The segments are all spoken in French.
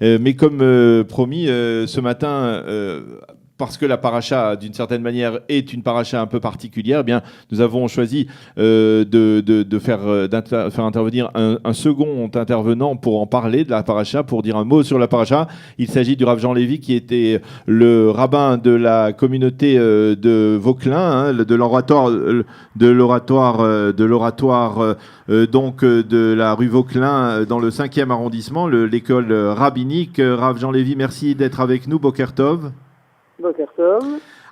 Mais comme promis, ce matin, parce que la paracha, d'une certaine manière, est une paracha un peu particulière, eh bien, nous avons choisi de faire intervenir un second intervenant pour en parler de la paracha, pour dire un mot sur la paracha. Il s'agit du Rav Jean Lévy, qui était le rabbin de la communauté de Vauclin, hein, de l'oratoire de la rue Vauclin, dans le 5e arrondissement, l'école rabbinique. Rav Jean Lévy, merci d'être avec nous. Boker Tov. Boker Tov.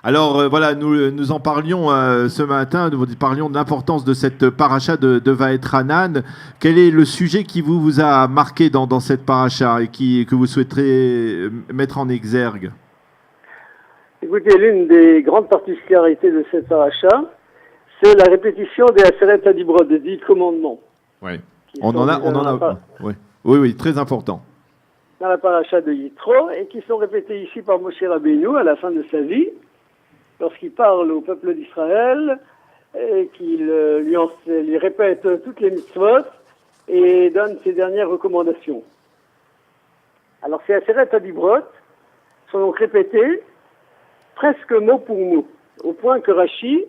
Alors voilà, nous en parlions ce matin, nous parlions de l'importance de cette paracha de Vaetranan. Quel est le sujet qui vous a marqué dans cette paracha et que vous souhaiterez mettre en exergue? Écoutez, l'une des grandes particularités de cette paracha, c'est la répétition des Aseret Hadibrot, des 10 commandements. Oui, oui, très important. Dans la paracha de Yitro, et qui sont répétés ici par Moshe Rabbeinu à la fin de sa vie, lorsqu'il parle au peuple d'Israël, et qu'il lui répète toutes les mitzvot, et donne ses dernières recommandations. Alors ces Aseret Hadibrot sont donc répétés presque mot pour mot, au point que Rashi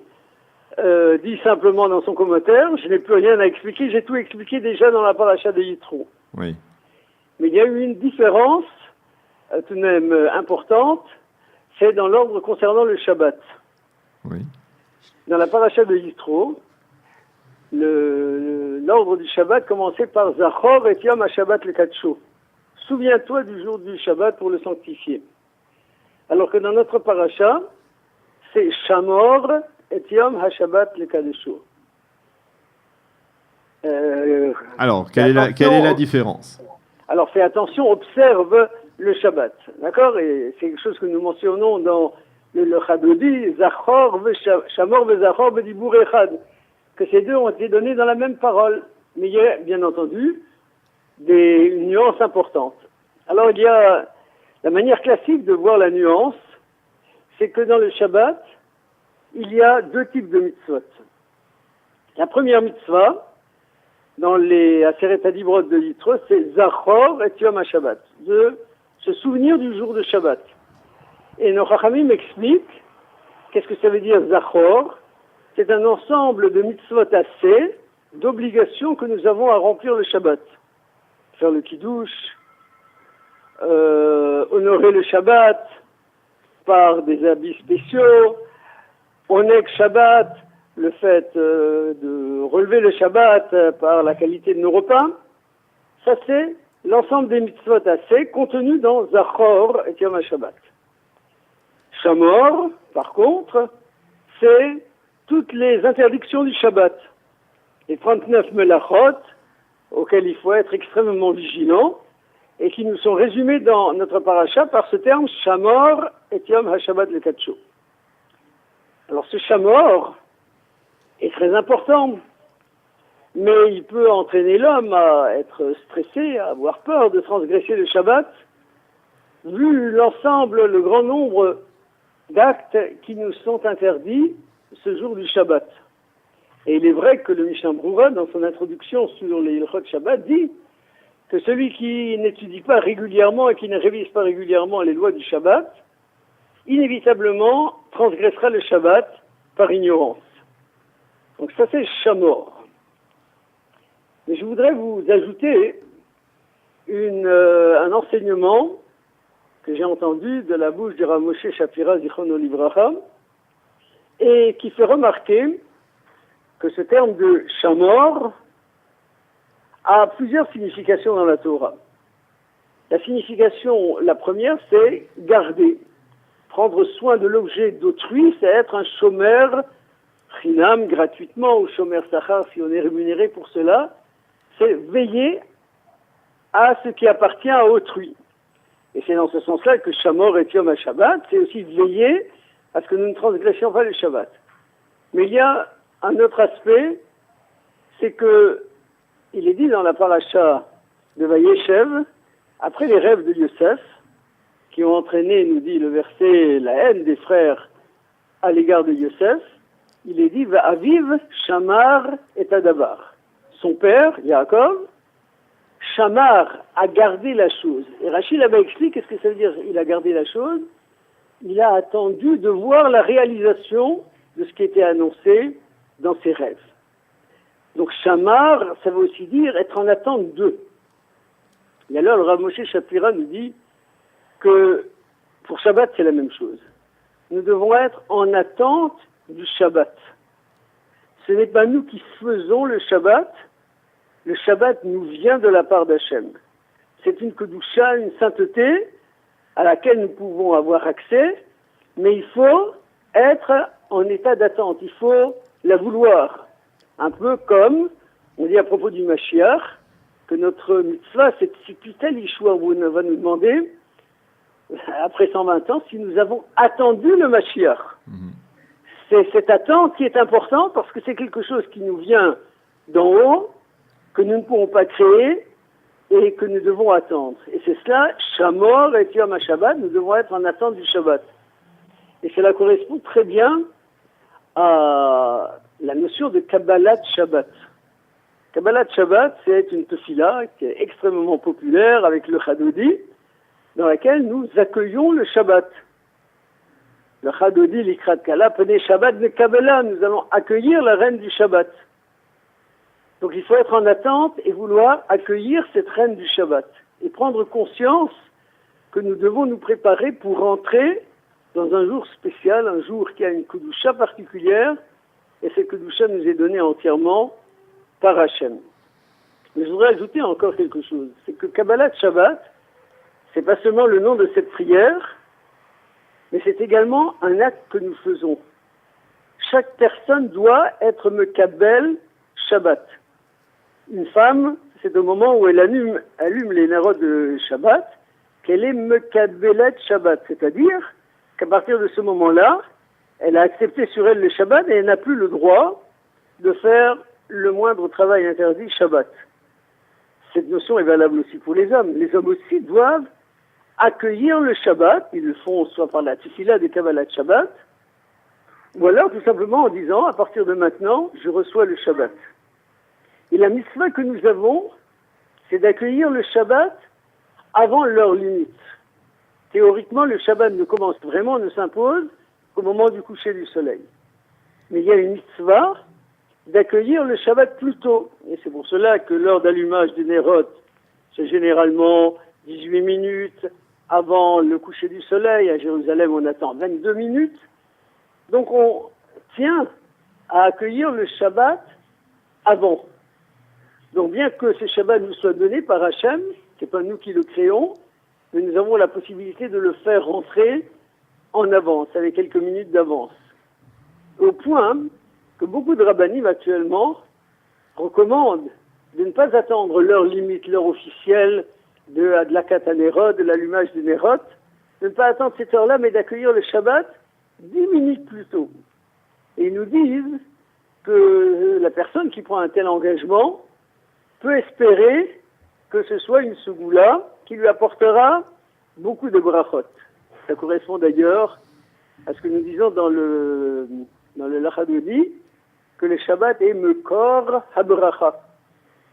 dit simplement dans son commentaire, je n'ai plus rien à expliquer, j'ai tout expliqué déjà dans la paracha de Yitro. Oui. Mais il y a eu une différence tout de même importante, c'est dans l'ordre concernant le Shabbat. Oui. Dans la paracha de Yitro, l'ordre du Shabbat commençait par Zachor et Yom HaShabbat le-Kadsho. Souviens-toi du jour du Shabbat pour le sanctifier. Alors que dans notre paracha, c'est Shamor et Yom HaShabbat le-Kadesho. Alors, quelle est la différence? Alors fais attention, observe le Shabbat, d'accord? Et c'est quelque chose que nous mentionnons dans le Chadodi, Zachor, Shamor, Zachor, Bedibur Echad, que ces deux ont été donnés dans la même parole. Mais il y a, bien entendu, des nuances importantes. Alors il y a la manière classique de voir la nuance, c'est que dans le Shabbat, il y a deux types de mitzvot. La première mitzvah, dans les Aseret Hadibrot de Yitro, c'est Zachor et Yom HaShabbat, de se souvenir du jour de Shabbat. Et nos Chachamim expliquent qu'est-ce que ça veut dire Zachor. C'est un ensemble de mitzvot assez, d'obligations que nous avons à remplir le Shabbat. Faire le Kiddush, honorer le Shabbat par des habits spéciaux, Oneg Shabbat, le fait de relever le Shabbat par la qualité de nos repas. Ça, c'est l'ensemble des mitzvot assez contenus dans Zachor et Yom HaShabbat. Shamor, par contre, c'est toutes les interdictions du Shabbat. Les 39 melachot, auxquelles il faut être extrêmement vigilant, et qui nous sont résumées dans notre paracha par ce terme Shamor et Yom HaShabbat le-Kadsho. Alors ce Shamor est très important, mais il peut entraîner l'homme à être stressé, à avoir peur de transgresser le Shabbat, vu l'ensemble, le grand nombre d'actes qui nous sont interdits ce jour du Shabbat. Et il est vrai que le Mishnah Brura, dans son introduction sur les Hilchot Shabbat, dit que celui qui n'étudie pas régulièrement et qui ne révise pas régulièrement les lois du Shabbat, inévitablement transgressera le Shabbat par ignorance. Donc ça c'est Shamor. Mais je voudrais vous ajouter un enseignement que j'ai entendu de la bouche du Rav Moshe Shapira Zichrono Livracha, et qui fait remarquer que ce terme de Shamor a plusieurs significations dans la Torah. La signification, la première, c'est garder. Prendre soin de l'objet d'autrui, c'est être un chômeur chinam, gratuitement, ou chômeur sachar, si on est rémunéré pour cela. C'est veiller à ce qui appartient à autrui. Et c'est dans ce sens-là que Shamor et Yom HaShabbat, c'est aussi veiller à ce que nous ne transgressions pas le Shabbat. Mais il y a un autre aspect, c'est que il est dit dans la paracha de Vayeshev, après les rêves de Yosef, qui ont entraîné, nous dit le verset, la haine des frères à l'égard de Yosef, il est dit Aviv, Shamar et Adabar. Son père, Yaakov, Shamar a gardé la chose. Et Rachid là-bas explique qu'est-ce que ça veut dire, il a gardé la chose. Il a attendu de voir la réalisation de ce qui était annoncé dans ses rêves. Donc Shamar, ça veut aussi dire être en attente d'eux. Et alors le Rav Moshe Shapira nous dit que pour Shabbat, c'est la même chose. Nous devons être en attente du Shabbat. Ce n'est pas nous qui faisons le Shabbat nous vient de la part d'Hachem. C'est une kedusha, une sainteté à laquelle nous pouvons avoir accès, mais il faut être en état d'attente, il faut la vouloir. Un peu comme, on dit à propos du Mashiach, que notre mitzvah, c'est Tzipitel Yeshua, où on va nous demander, après 120 ans, si nous avons attendu le Mashiach. C'est cette attente qui est importante parce que c'est quelque chose qui nous vient d'en haut, que nous ne pourrons pas créer et que nous devons attendre. Et c'est cela, Shamor et Yom HaShabbat, nous devons être en attente du Shabbat. Et cela correspond très bien à la notion de Kabbalat Shabbat. Kabbalat Shabbat, c'est une tefila qui est extrêmement populaire avec le Chadodi, dans laquelle nous accueillons le Shabbat. Le Chadodi, l'Ikrat Kala, prenez Shabbat de Kabbalah, nous allons accueillir la reine du Shabbat. Donc il faut être en attente et vouloir accueillir cette reine du Shabbat. Et prendre conscience que nous devons nous préparer pour rentrer dans un jour spécial, un jour qui a une kedusha particulière, et cette kedusha nous est donnée entièrement par Hachem. Mais je voudrais ajouter encore quelque chose, c'est que Kabbalat Shabbat, c'est pas seulement le nom de cette prière, mais c'est également un acte que nous faisons. Chaque personne doit être mekabel Shabbat. Une femme, c'est au moment où elle allume les nérodes de Shabbat, qu'elle est mekabelet Shabbat, c'est-à-dire qu'à partir de ce moment-là, elle a accepté sur elle le Shabbat et elle n'a plus le droit de faire le moindre travail interdit Shabbat. Cette notion est valable aussi pour les hommes. Les hommes aussi doivent accueillir le Shabbat, ils le font soit par la tefila de Kabbalat Shabbat, ou alors tout simplement en disant, à partir de maintenant, je reçois le Shabbat. Et la mitzvah que nous avons, c'est d'accueillir le Shabbat avant leur limite. Théoriquement, le Shabbat ne s'impose qu'au moment du coucher du soleil. Mais il y a une mitzvah d'accueillir le Shabbat plus tôt. Et c'est pour cela que l'heure d'allumage des Nérot, c'est généralement 18 minutes avant le coucher du soleil. À Jérusalem, on attend 22 minutes. Donc on tient à accueillir le Shabbat avant. Donc bien que ce Shabbat nous soit donné par Hachem, c'est pas nous qui le créons, mais nous avons la possibilité de le faire rentrer en avance, avec quelques minutes d'avance. Au point que beaucoup de rabbanim actuellement recommandent de ne pas attendre l'heure limite, l'heure officielle de Adlakat HaNerot, de l'allumage des Nerot, de ne pas attendre cette heure-là, mais d'accueillir le Shabbat 10 minutes plus tôt. Et ils nous disent que la personne qui prend un tel engagement peut espérer que ce soit une segoula qui lui apportera beaucoup de brachot. Ça correspond d'ailleurs à ce que nous disons dans le Lachadodi, que le Shabbat est Mekor HaBracha.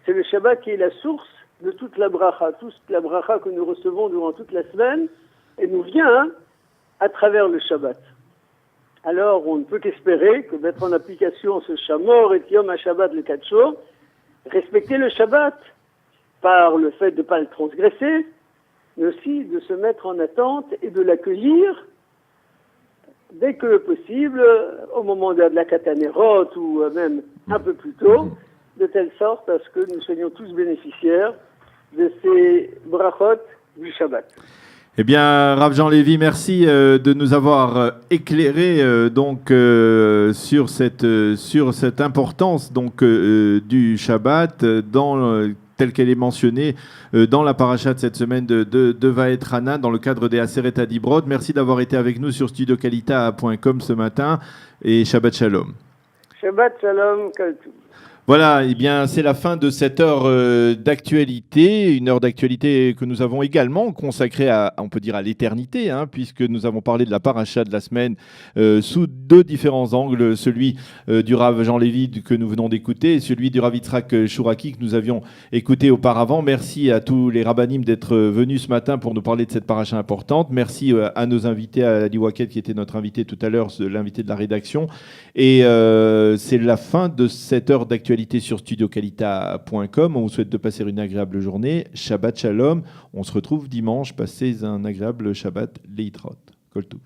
C'est le Shabbat qui est la source de toute la bracha. Toute la bracha que nous recevons durant toute la semaine, et nous vient à travers le Shabbat. Alors, on ne peut qu'espérer que mettre en application ce Shamor et Yom HaShabbat le 4 jours, respecter le Shabbat par le fait de ne pas le transgresser, mais aussi de se mettre en attente et de l'accueillir dès que possible, au moment de la Katanerot ou même un peu plus tôt, de telle sorte à ce que nous soyons tous bénéficiaires de ces brachot du Shabbat. Eh bien, Rav Jean Lévy, merci de nous avoir éclairé sur cette importance du Shabbat telle qu'elle est mentionnée dans la paracha de cette semaine de Vaetrana dans le cadre des Aseret Adibrot. Merci d'avoir été avec nous sur studiokalita.com ce matin et Shabbat Shalom. Shabbat Shalom, Kaltou. Voilà, eh bien, c'est la fin de cette heure d'actualité, une heure d'actualité que nous avons également consacrée à, on peut dire, à l'éternité, hein, puisque nous avons parlé de la paracha de la semaine sous deux différents angles, celui du Rav Jean Lévy que nous venons d'écouter et celui du Rav Yitzhak Chouraki que nous avions écouté auparavant. Merci à tous les rabbinim d'être venus ce matin pour nous parler de cette paracha importante. Merci à nos invités, à Adi Waket qui était notre invité tout à l'heure, l'invité de la rédaction. Et c'est la fin de cette heure d'actualité sur studioqualita.com. On vous souhaite de passer une agréable journée. Shabbat Shalom. On se retrouve dimanche. Passez un agréable Shabbat Leitrot. Kol Tov.